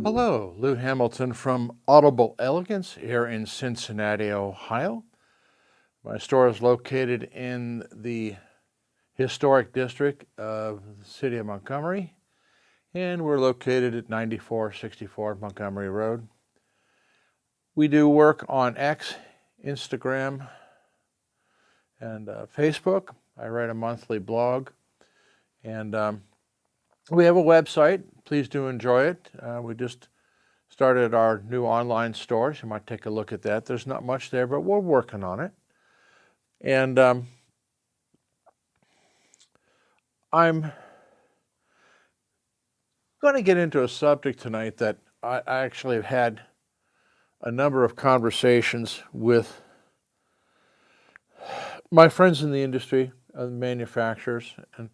Hello, Lou Hamilton from Audible Elegance here in Cincinnati, Ohio. My store is located in the historic district of the city of Montgomery, and we're located at 9464 Montgomery Road. We do work on X, Instagram, and Facebook. I write a monthly blog, and we have a website. Please do enjoy it. We just started our new online store, so you might take a look at that. There's not much there, but we're working on it. And I'm going to get into a subject tonight that I actually have had a number of conversations with my friends in the industry, manufacturers, and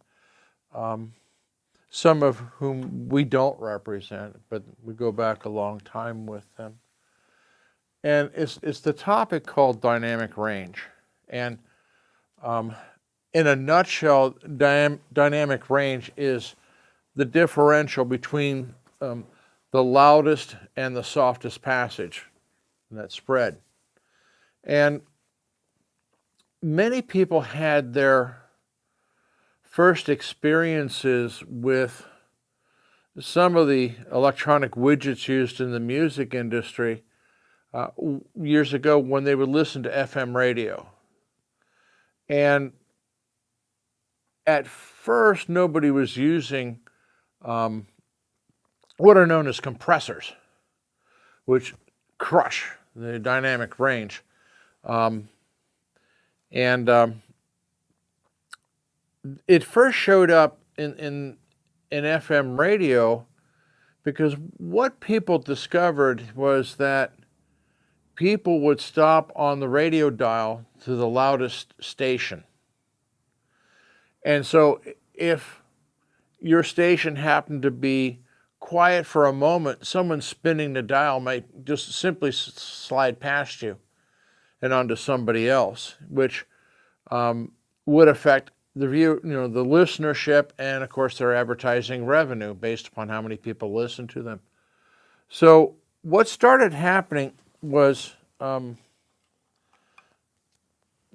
some of whom we don't represent, but we go back a long time with them. And it's the topic called dynamic range. And in a nutshell, dynamic range is the differential between the loudest and the softest passage, that spread. And many people had their first experiences with some of the electronic widgets used in the music industry years ago when they would listen to FM radio. And at first, nobody was using what are known as compressors, which crush the dynamic range. It first showed up in FM radio because what people discovered was that people would stop on the radio dial to the loudest station. And so if your station happened to be quiet for a moment, someone spinning the dial might just simply slide past you and onto somebody else, which would affect the the listenership, and of course their advertising revenue based upon how many people listen to them. So what started happening was the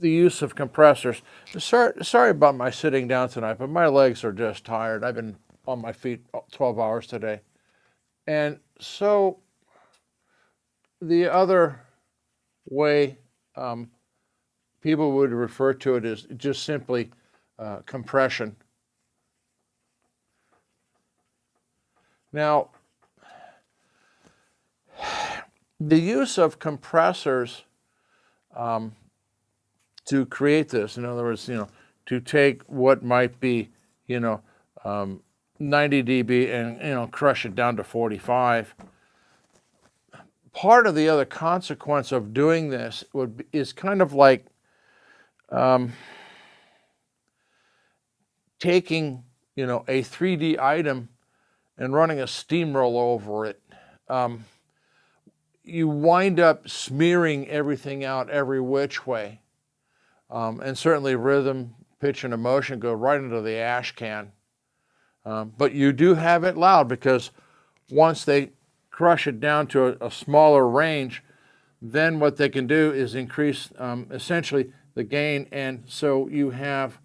use of compressors. Sorry about my sitting down tonight, but my legs are just tired. I've been on my feet 12 hours today. And so the other way people would refer to it is just simply compression. Now, the use of compressors to create this, in other words, to take what might be, 90 dB and, crush it down to 45. Part of the other consequence of doing this is kind of like taking, a 3D item and running a steamroller over it. You wind up smearing everything out every which way. And certainly rhythm, pitch, and emotion go right into the ash can. But you do have it loud because once they crush it down to a smaller range, then what they can do is increase essentially the gain, and so you have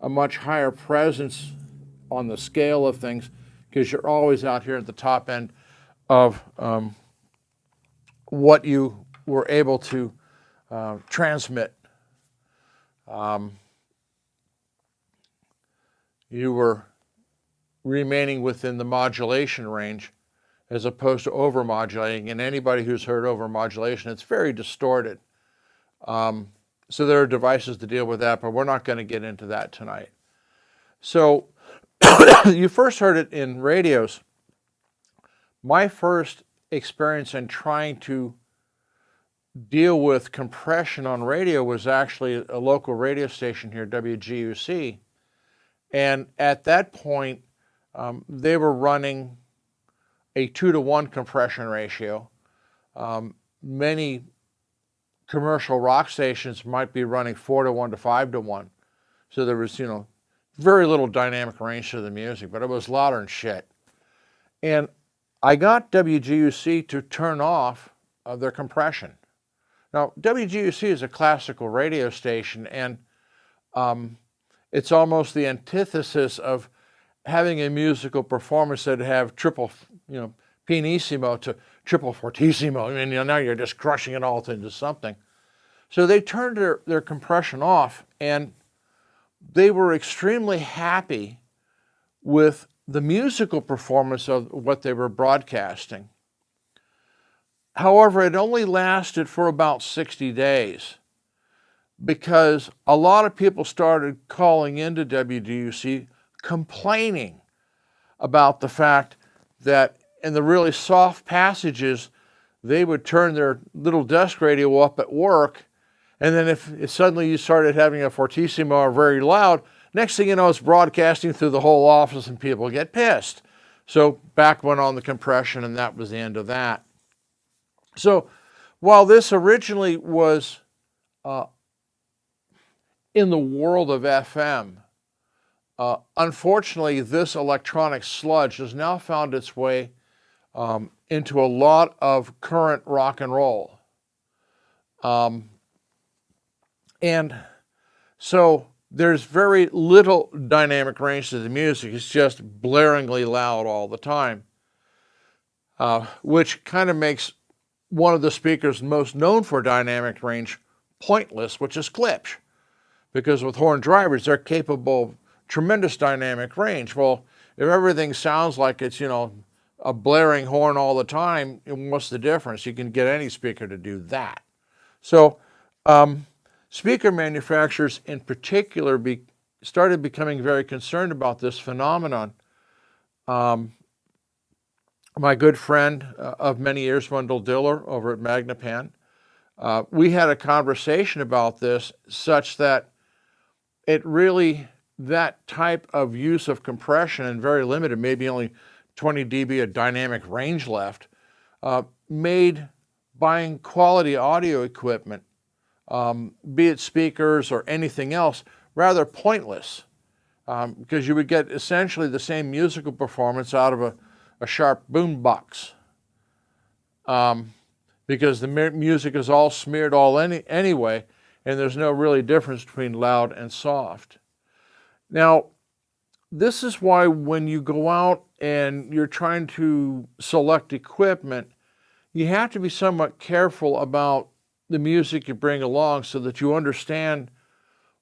a much higher presence on the scale of things because you're always out here at the top end of what you were able to transmit. You were remaining within the modulation range as opposed to overmodulating. And anybody who's heard overmodulation, it's very distorted. So there are devices to deal with that, but we're not going to get into that tonight. So you first heard it in radios. My first experience in trying to deal with compression on radio was actually a local radio station here, WGUC. And at that point, they were running a 2-to-1 compression ratio. Many commercial rock stations might be running 4-to-1 to 5-to-1. So there was, very little dynamic range to the music, but it was louder than shit. And I got WGUC to turn off their compression. Now, WGUC is a classical radio station, and it's almost the antithesis of having a musical performance that have triple, pianissimo to triple fortissimo. I mean, now you're just crushing it all into something. So they turned their compression off, and they were extremely happy with the musical performance of what they were broadcasting. However, it only lasted for about 60 days because a lot of people started calling into WGUC complaining about the fact that in the really soft passages, they would turn their little desk radio up at work, and then if suddenly you started having a fortissimo or very loud, next thing you know, it's broadcasting through the whole office and people get pissed. So back went on the compression, and that was the end of that. So while this originally was in the world of FM, unfortunately, this electronic sludge has now found its way into a lot of current rock and roll. And so there's very little dynamic range to the music. It's just blaringly loud all the time, which kind of makes one of the speakers most known for dynamic range pointless, which is Klipsch. Because with horn drivers, they're capable of tremendous dynamic range. Well, if everything sounds like it's, a blaring horn all the time, what's the difference? You can get any speaker to do that. So speaker manufacturers in particular started becoming very concerned about this phenomenon. My good friend of many years, Wendell Diller, over at Magnapan, we had a conversation about this such that that type of use of compression and very limited, maybe only 20 dB of dynamic range left, made buying quality audio equipment, be it speakers or anything else, rather pointless, because you would get essentially the same musical performance out of a sharp boom box, because the music is all smeared anyway, and there's no really difference between loud and soft. Now, this is why when you go out and you're trying to select equipment, you have to be somewhat careful about the music you bring along so that you understand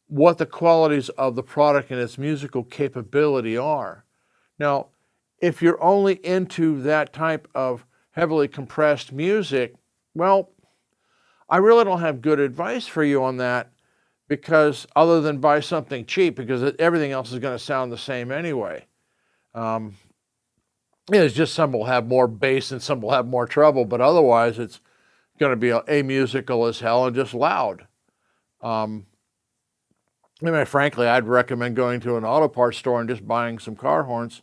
what the qualities of the product and its musical capability are. Now, if you're only into that type of heavily compressed music, well, I really don't have good advice for you on that, because other than buy something cheap, because everything else is going to sound the same anyway. It's just some will have more bass and some will have more treble, but otherwise it's going to be amusical as hell and just loud. Frankly, I'd recommend going to an auto parts store and just buying some car horns.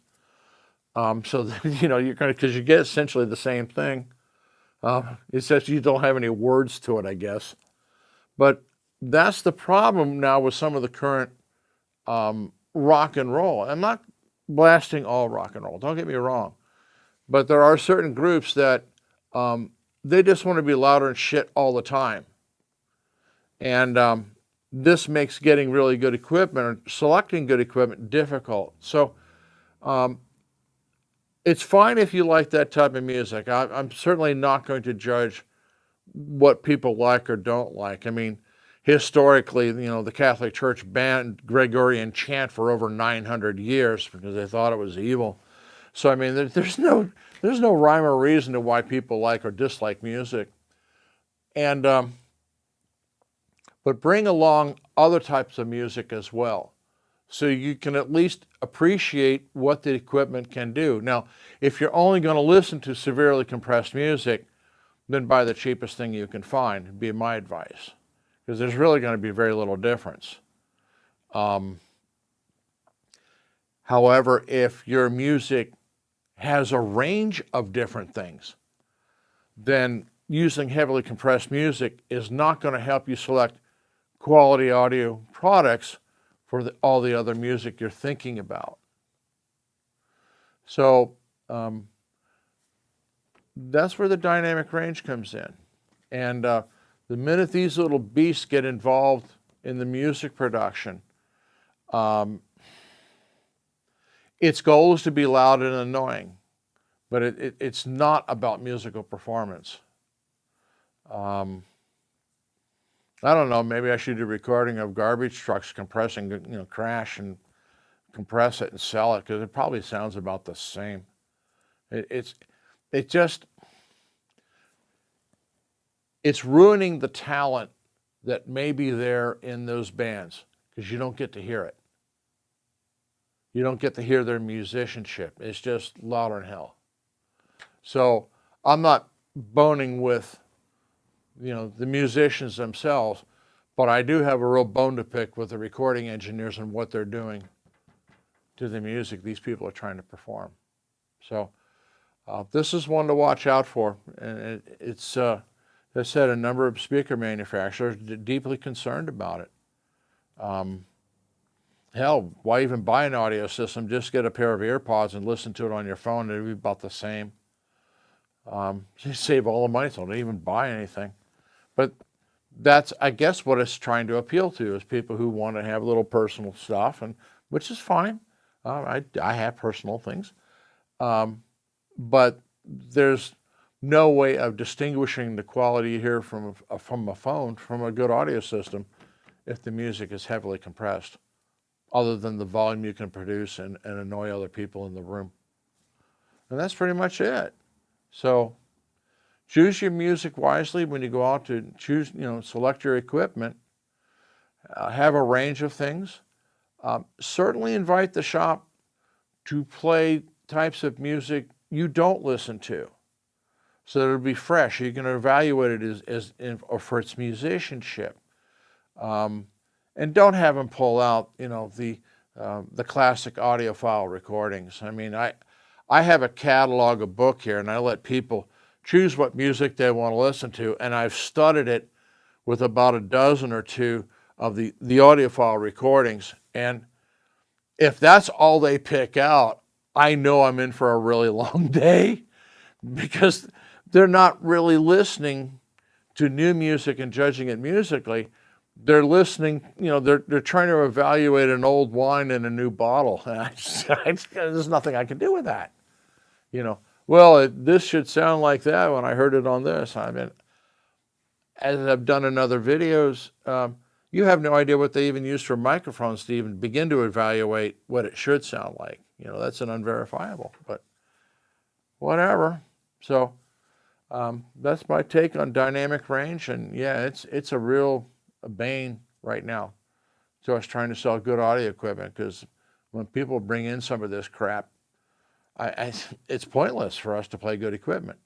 So that, you're going to, because you get essentially the same thing. It's just you don't have any words to it, I guess. But that's the problem now with some of the current rock and roll. I'm not blasting all rock and roll, don't get me wrong. But there are certain groups that they just want to be louder and shit all the time. And this makes getting really good equipment or selecting good equipment difficult. So it's fine if you like that type of music. I'm certainly not going to judge what people like or don't like. I mean, historically, the Catholic Church banned Gregorian chant for over 900 years because they thought it was evil. So, I mean, there's no rhyme or reason to why people like or dislike music. And but bring along other types of music as well, so you can at least appreciate what the equipment can do. Now, if you're only going to listen to severely compressed music, then buy the cheapest thing you can find, would be my advice, because there's really going to be very little difference. However, if your music has a range of different things, then using heavily compressed music is not going to help you select quality audio products for all the other music you're thinking about. So that's where the dynamic range comes in. And the minute these little beasts get involved in the music production, its goal is to be loud and annoying, but it's not about musical performance. I don't know, maybe I should do a recording of garbage trucks compressing, crash and compress it and sell it, because it probably sounds about the same. It's ruining the talent that may be there in those bands, because you don't get to hear it. You don't get to hear their musicianship. It's just louder than hell. So I'm not boning with, the musicians themselves, but I do have a real bone to pick with the recording engineers and what they're doing to the music these people are trying to perform. So this is one to watch out for. And it's, as I said, a number of speaker manufacturers are deeply concerned about it. Hell, why even buy an audio system? Just get a pair of earpods and listen to it on your phone. It'll be about the same. You save all the money, so don't even buy anything. But that's, I guess, what it's trying to appeal to, is people who want to have a little personal stuff, and which is fine. I have personal things. But there's no way of distinguishing the quality you hear from a phone from a good audio system if the music is heavily compressed, other than the volume you can produce and annoy other people in the room. And that's pretty much it. So choose your music wisely when you go out to choose, select your equipment. Have a range of things. Certainly invite the shop to play types of music you don't listen to, so that it'll be fresh. You can evaluate it for its musicianship. And don't have them pull out, the classic audiophile recordings. I mean, I have a catalog, a book here, and I let people choose what music they want to listen to, and I've studied it with about a dozen or two of the audiophile recordings. And if that's all they pick out, I know I'm in for a really long day, because they're not really listening to new music and judging it musically. They're listening, they're trying to evaluate an old wine in a new bottle. There's nothing I can do with that. Well, this should sound like that when I heard it on this. I mean, as I've done in other videos, you have no idea what they even use for microphones to even begin to evaluate what it should sound like. That's an unverifiable, but whatever. So that's my take on dynamic range. And yeah, it's a real bane right now to us trying to sell good audio equipment, because when people bring in some of this crap, it's pointless for us to play good equipment.